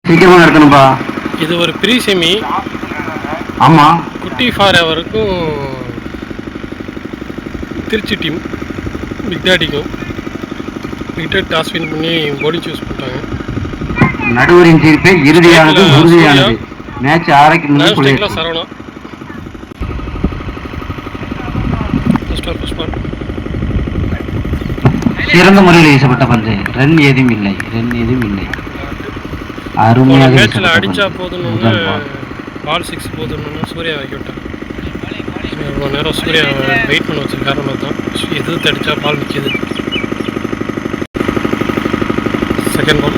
சீக்கிரமா நடத்தணும்பா. இது ஒரு ப்ரீ செமி. ஆமா, குட்டி ஃபார் எவருக்கும் திருச்சி டீம் பிக் டாடிக்கும் விக்கெட் டாஸ் வின் பண்ணி போலிங் சூஸ் பண்ணிட்டாங்க. நடுவரின் தீர்ப்பே இறுதியானது, உறுதியானது. மேட்ச் ஆரம்பிக்கும் முன்பு ஸ்ட்ரைக்ல சரவணா சிறந்த முறையில் வீசப்பட்ட பந்து. ரன் ஏதும் இல்லை, ரன் ஏதும் இல்லை. அருமையாக மேட்ச்ல அடிச்சா போதும்னு பால் 6 போதும்னு சூர்யா வைக்க விட்டார். இவ்வளோ நேரம் சூர்யா வெயிட் பண்ண வச்ச காரணம் தான் எதிர்த்து அடிச்சா பால் நிற்கிது. செகண்ட் பால்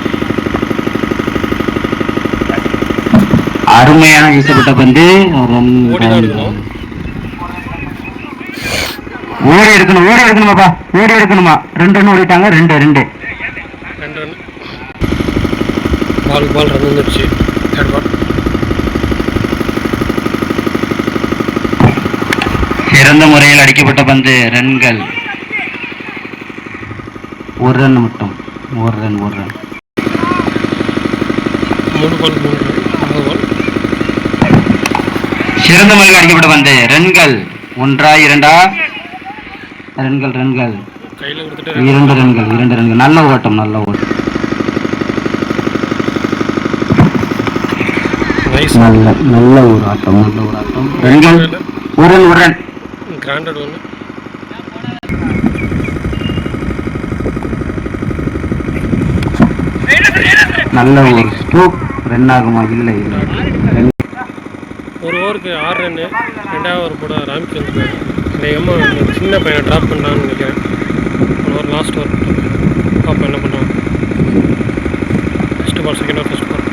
அருமையான வீசப்பட்ட பந்து. ஓடி எடுக்கணும், ஓடி எடுக்கணுமாப்பா, ஓடி எடுக்கணுமா. 2 ரன் ஓடிட்டாங்க. 2 ரன் பால் ரன் வந்துருச்சு. தேர்ட் பால் சிறந்த முறையில் அடிக்கப்பட்ட பந்து. ரன்கள் 1 ரன் மட்டும். 1 ரன் 3 பால் 3 ரன். சிறந்த முறையில் அடிக்கப்பட்ட பந்து. ரன்கள் 1 2 ரன்கள். 2 ரன்கள். நல்ல ஓட்டம், நல்ல ஓட்டம். நல்ல ஒரு ஆட்டம், நல்ல ஒரு ஆட்டம். ரன்கள் 1 ரன். கிராண்டட் ஒன்று. நல்ல ஒரு ஸ்ட்ரோக். ரன் ஆகுமா? இல்லை, இல்லை. ஒரு ஓவருக்கு 6 ரன்னு. 2வது ஓவர் போட ராம்கி வந்துருக்காரு. அநேகமாக சின்ன பையனை ட்ராப் பண்ணலான்னு நினைக்கிறேன். ஒரு லாஸ்ட் ஓவர் பாப்பா என்ன பண்ணுறான். First ball, second over, first ball.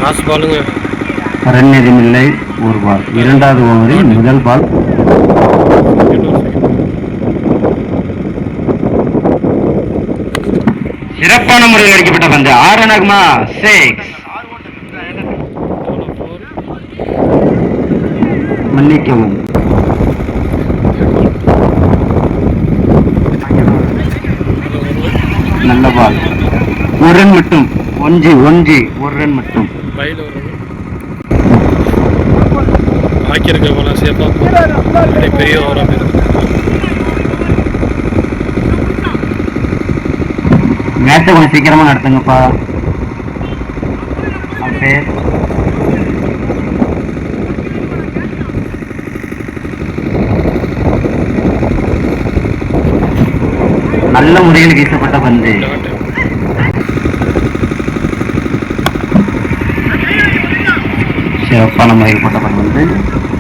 Last பாலுங்க. ரன் எதுவும் இல்லை, 1 பால். 2வது ஓவரில் முதல் பால். சிறப்பான முறையில் அடிக்கப்பட்ட பந்து. 6 ரன் ஆகுமா? 6. மன்னிக்கவும். நல்ல பால். 1 ரன் மட்டும். 1 ரன் மட்டும். ஆக்கியிருக்க போல சேஃபா பெரிய ஓவரா போயிருக்கு. மேட்சை கொஞ்சம் சீக்கிரமா நடத்துங்கப்பா. நல்ல முறையில் வீசப்பட்ட பந்து. சிறப்பான முறையில் போட்டப்பட்ட பந்து.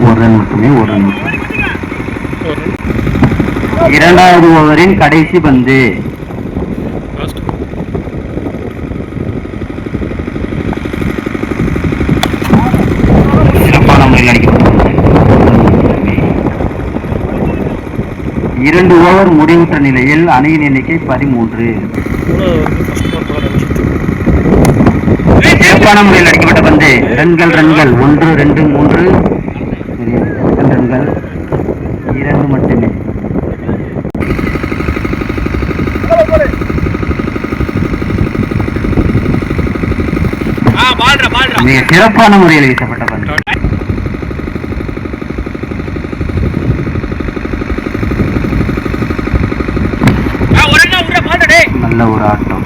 1 ரன் மட்டுமே, 1 ரன் மட்டும். 2வது ஓவரின் கடைசி பந்து. சிறப்பான முறையில் அடிக்கப்பட்ட பந்து. 2 ஓவர் முடிவுற்ற நிலையில் அணியின் எண்ணிக்கை 13. சிறப்பான முறையில் அடிக்கப்பட்ட பந்து. ரன்கள் 1 2 3 ரன்கள் 2 மட்டுமே. மிக சிறப்பான முறையில் வீசப்பட்ட பந்து. நல்ல ஒரு ஆட்டம்,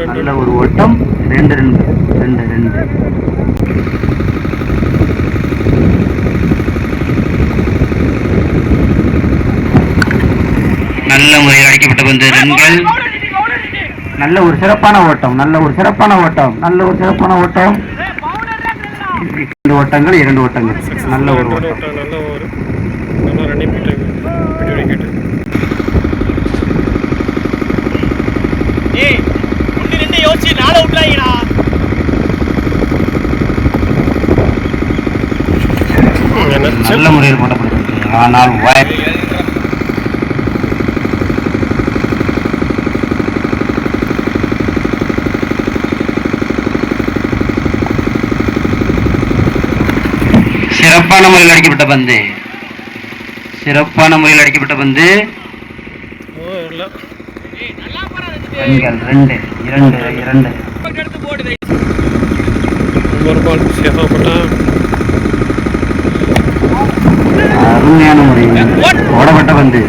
நல்ல ஒரு ஓட்டம். 2 ரன்கள். நல்ல முறையில் அடிக்கப்பட்ட பந்து. ரன்கள். நல்ல ஒரு சிறப்பான ஓட்டம், 2 ஓட்டங்கள். நல்ல ஒரு ஓட்டம். நல்ல முறையில் போட்டப்படுகிறது. ஆனால் சிறப்பான முறையில் அடிக்கப்பட்ட பந்து. ரன்கள் 2 2 2. ஒரு பால் சேஃபாக போட்டால் அருமையான முறையில் ஓடப்பட்ட பந்து.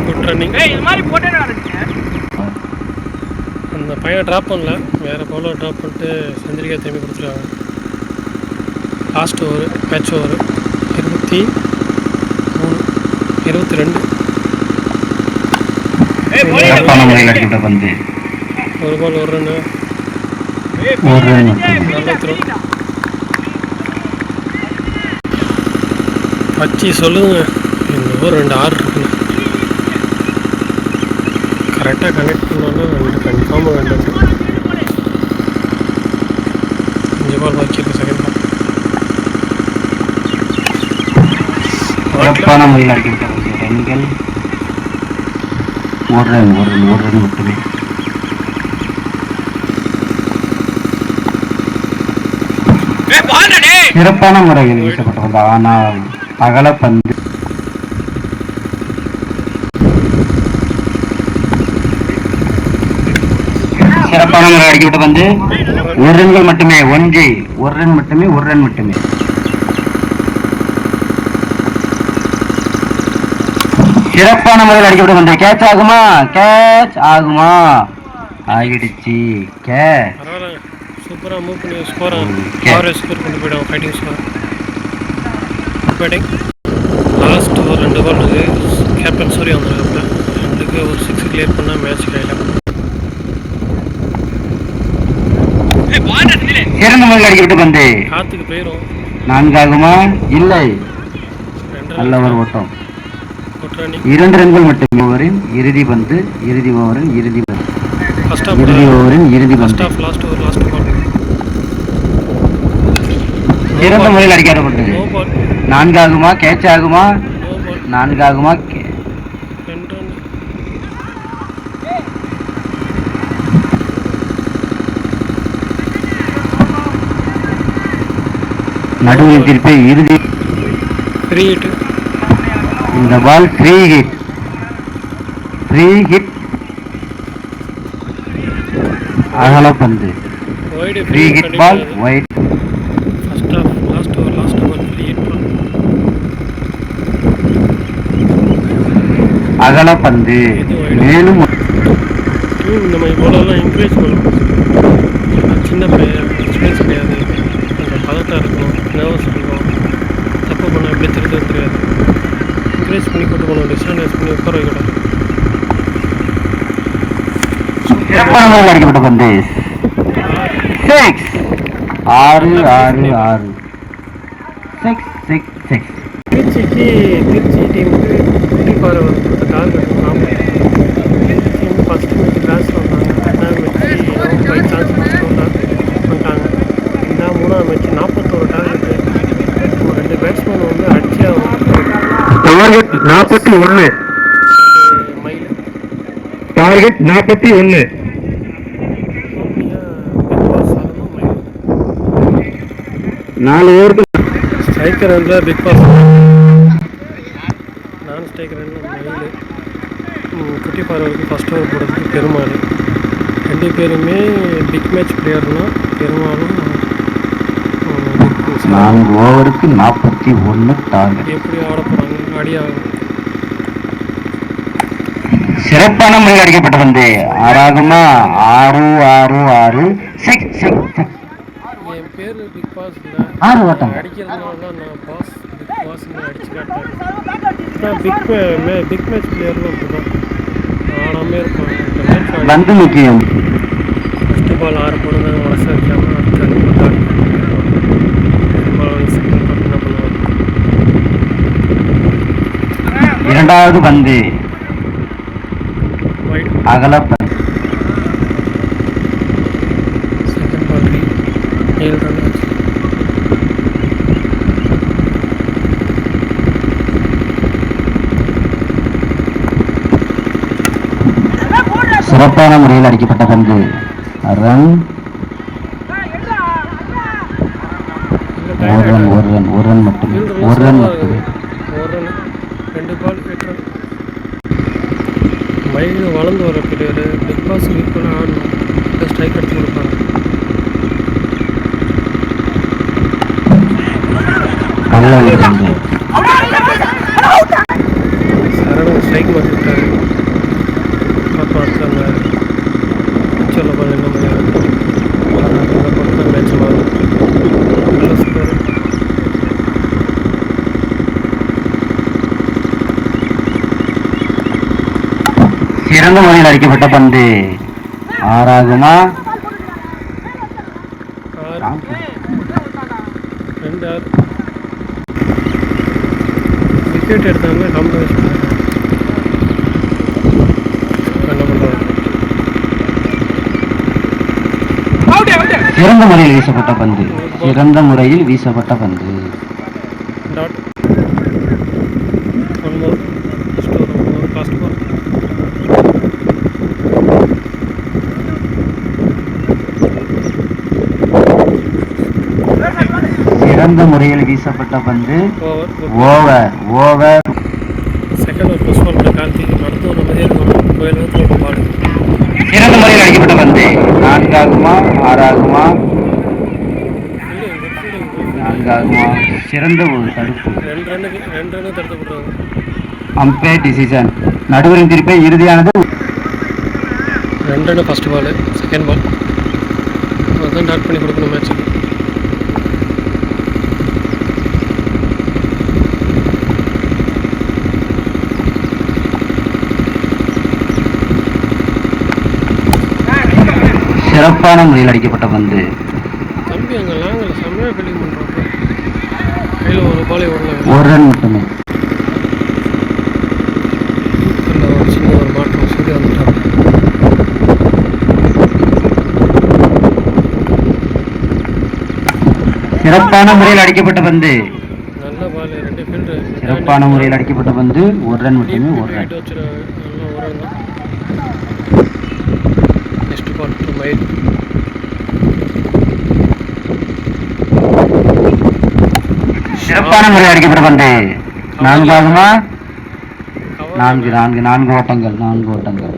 Good running. அந்த பையனை ட்ராப் பண்ணல, வேறு பவுலர் ட்ராப் பண்ணிட்டு செஞ்சுரிக்காக திரும்பி கொடுத்துருக்காங்க. Last over match over 23 22. சிறப்பான முறையில் அடிக்கப்பட்ட பந்து. ஒரு பால் ஒரு ரன்னு. ஒரு ரன். நல்ல த்ரோ. வச்சு சொல்லுங்க, இன்னும் 2 ஆறு இருக்குண்ணே. கரெக்டாக கனெக்ட் பண்ணோன்னா 2 கன்ஃபார்மாக 2 5 பால் பாக்கி இருக்கு. செகண்ட் பால் சிறப்பான முறையில் அடிக்கப்பட்ட பந்து. ரன்கள் ஒரு ரன் மட்டுமே. சிறப்பான முறையில் வீசப்பட்டது, ஆனால் அகல பந்து. சிறப்பான முறை அடிக்கப்பட்ட பந்து. 1 ரன்கள் மட்டுமே. 1 ரன் மட்டுமே. சிறப்பான முறையில் அடிக்கப்பட்ட பந்து. கேட்ச் ஆகுமா? ஆகிடுச்சு. கேட்ச். சூப்பராக மூவ் பண்ணி ஸ்கோர் கொண்டு போய்டும். Fighting score. பேட்டிங் லாஸ்ட் ஒரு 2 பால் இருக்குது. கேப்டன் சூர்யா வந்துருக்காங்க. 2க்கு ஒரு 6 கிளியர் பண்ணால் மேட்ச் கையில். சிறந்த முறையில் அடிக்கப்பட்ட பந்து. காற்றுக்கு போயிடும். 4 ஆகுமா? இல்லை. நல்ல ஒரு ஓட்டம். 2 ரன்கள் மட்டுமே. ஓவரின் இறுதி பந்து. இறுதி ஓவரின் இறுதி பந்து. சிறந்த முறையில் அடிக்கப்பட்டது. 4 ஆகுமா? கேட்ச் ஆகுமா? 4 ஆகுமா? நடுவில் திருப்பி இறுதி. இந்த பால் ஃப்ரீ ஹிட். அகல பந்து. Free hit ball. வைட். அகல பந்து. மேலும் நம்ம இவ்வளோலாம் என்கரேஜ் பண்ணணும். சின்ன பையன் எக்ஸ்பீரியன்ஸ் கிடையாது. அந்த பதட்டம் இருக்கும், நர்வஸ் இருக்கும். தப்பு பண்ண எப்படி தெரியாது. என்கரேஜ் பண்ணி கொண்டு போகணும். டிஸ்டாண்டர்ஸ் பண்ணி உட்கார வைக்கணும். சிறப்பான முறையில் அடிக்கப்பட்ட பந்து. 6. திருச்சி டீமுக்கு 54 கொடுத்த target. Trichy first match class வந்தாங்க. 2ஆவது மேட்ச் பை சான்ஸ் பண்ணிட்டாங்க. 3ஆவது மேட்ச் 41 டார்கெட்டு. 2 பேட்ஸ்மேன் வந்து அடிச்சே ஆகும். டார்கெட் 41. Mile target 41. 4 ஓவருக்கு ஸ்ட்ரைக்கர் ரனில் பிக் பாஸ், நான் ஸ்ட்ரைக்கர் ரனில் மயில். குட்டி பார்வருக்கு ஃபஸ்ட் ஓவர் போடுறதுக்கு பெருமாள். 2 பேருமே பிக் மேட்ச் பிளேயர்னால் பெருமாளும் 4 ஓவருக்கு 41 டார்கெட். எப்படி ஆட போகிறாங்க? ஆகும். சிறப்பான முறையில் அடிக்கப்பட்ட பந்து. 6 ஆகுமா? 6. 6. என் பேர் பிக் பாஸ் இல்லை. 6 ஓட்டம். அடிக்கிறதுனால தான் நான் பிக் பாஸ்ன்னு அடிச்சு காட்டேன். பிக் மேட்ச் பிளேயர்லாம் அப்படி தான் ஆடாமே இருப்பாங்க. பந்து முக்கியம். ஃபஸ்ட்டு பால் 6 போடுங்க, வளச வைக்காமல் அது கண்டிப்பாக என்ன பண்ணுவாங்க. 2வது பந்து. அகல பந்து. செகண்ட் பால் 7 ரன் ஆச்சு. சிறப்பான முறையில் அடிக்கப்பட்ட பந்து. ரன். ஒரு ரன் மட்டுமே. 2 பால் 8 ரன். மயில் வளர்ந்து வர பிளேயரு பிக் பாஸ் ஈக்குவலாக ஆடணும், ஸ்ட்ரைக் எடுத்து கொடுப்பாங்க. சரணன் ஸ்ட்ரைக் மாற்றி விட்டாரு. பார்ப்போம் அடுத்த அந்த பிக்சரில் பாருங்க என்ன மாதிரி அந்த பக்கம் மேட்ச் மாறும். நல்ல ஸ்கோர். சிறந்த முறையில் அடிக்கப்பட்ட பந்து ஆறாகுமா? 2-6 விக்கெட் எடுத்தாங்க. காம்படிஷன் என்ன பண்ணுறாங்க? சிறந்த முறையில் வீசப்பட்ட பந்து, சிறந்த முறையில் வீசப்பட்ட பந்து. Dot 1 more fast ball. சிறந்த முறையில் வீசப்பட்ட பந்து ஓவர். ஓவர். ஓவர். செகண்ட் ஒரு ப்ளஸ் ஒன் கார்த்திக் அடுத்து ஒரு நிம்மதியாக இருக்கணும். கோயில் தோட்டம் பாடு. சிறந்த முறையில் அடிக்கப்பட்ட பந்து 4ஆகுமா 6ஆகுமா? 4ஆகுமா? சிறந்த ஒரு தடுப்பு. 2 ரன்னு தடுத்து போடுறாங்க. Umpire decision. நடுவரின் தீர்ப்பை இறுதியானது. 2 run first ball, second ball அதுதான் டாட் பண்ணி கொடுக்கணும் மேட்ச்சுக்கு. சிறப்பான முறையில் அடிக்கப்பட்ட பந்து. தம்பி அங்கே லாங்கில் செம்மையாக ஃபீல்டிங் பண்ணுறாங்க. கையில் ஒரு பாலே ஓடலாம். ஒரு ரன் மட்டுமே. அந்த ஒரு சின்ன ஒரு மாற்றம் சூரிய வந்துட்டாங்க. சிறப்பான முறையில் அடிக்கப்பட்ட பந்து. நல்ல பால் 2 ஃபீல்டு. சிறப்பான முறையில் அடிக்கப்பட்ட பந்து ஒரு ரன் மட்டுமே. ஒரு ரன். வச்சு நல்ல ஒரு ரன் தான். நெக்ஸ்ட் பால் டு மயில். சிறப்பான முறையில் அடிக்கப்பட்ட பந்து 4ஆகுமா? 4 ஓட்டங்கள். 4 ஓட்டங்கள்.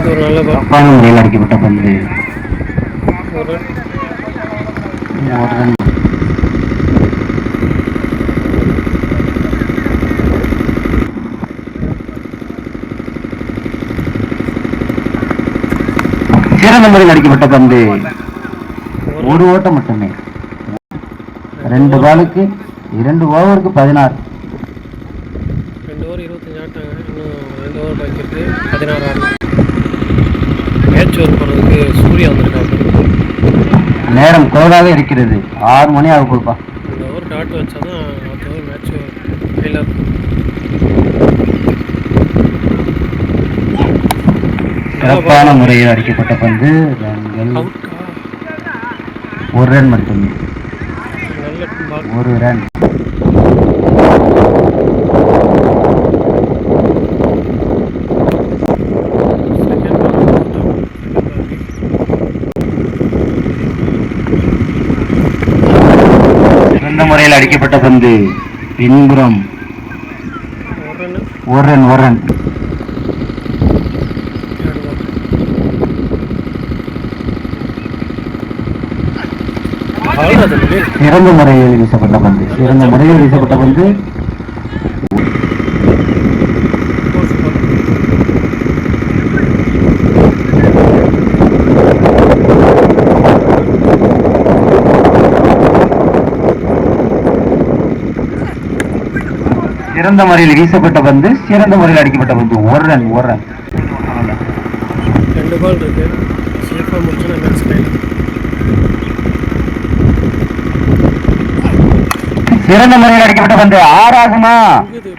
ஒரு நல்ல பால். சிறப்பான முறையில் அடிக்கப்பட்ட பந்து ஒரு ரன். சிறந்த முறையில் அடிக்கப்பட்ட பந்து ஒரு ஓட்டம் மட்டுமே. 2 பாலுக்கு 2 ஓவருக்கு 16. 2 ஓவர் 25 ஆட்டாங்க. இன்னும் 2 ஓவர் பாக்கி இருக்கு. 16 ஆடலாம். மேட்ச் ஓவர் போகிறதுக்கு சூர்யா வந்திருக்காங்க. நேரம் குறைவாக இருக்கிறது. 6 மணி ஆக போகுதுப்பா. இந்த ஓவர் டாட் வச்சா தான் அடுத்த ஓவர் மேட்ச் கையில் இருக்கும். சிறப்பான முறையில் அடிக்கப்பட்ட பந்து ரன்கள் அவுட்டா? ஒரு ரன் மட்டுமே. நல்ல பால். ஒரு ரன். சிறந்த முறையில் அடிக்கப்பட்ட பந்து பின்புறம். ஒரு ரன். ஒரு ரன். சிறந்த முறையில் வீசப்பட்ட பந்து. சிறந்த முறையில் வீசப்பட்ட பந்து சிறந்த முறையில் வீசப்பட்ட பந்து. சிறந்த முறையில் அடிக்கப்பட்ட பந்து ஒரு ரன். ஒரு ரன். 2 பால் இருக்கு. சேஃபாக முடிச்சுன்னா மேட்ச் கையில். சிறந்த முறையில் அடிக்கப்பட்ட பந்து 6ஆகுமா?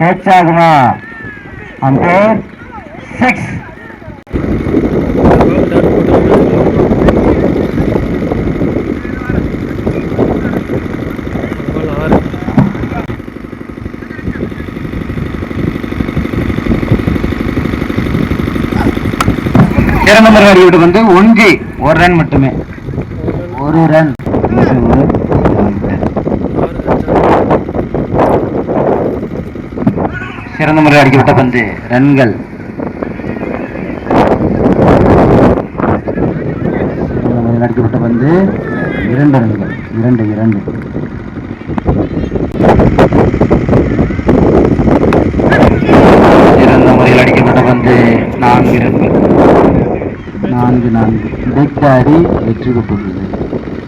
கேட்ச் ஆகுமா? அம்பையர் 6. சிறந்த முறையில் அடிக்கப்பட்ட பந்து ஒன்று, ஒரு ரன் மட்டுமே, ஒரு ரன். சிறந்த முறையில் அடிக்கப்பட்ட பந்து ரன்கள். சிறந்த முறையில் அடிக்கப்பட்ட பந்து 2 ரன்கள், 2. சிறந்த முறையில் அடிக்கப்பட்ட பந்து 4 ரன்கள், 4. பெக் டாடி வெற்றி பெற்றுள்ளது.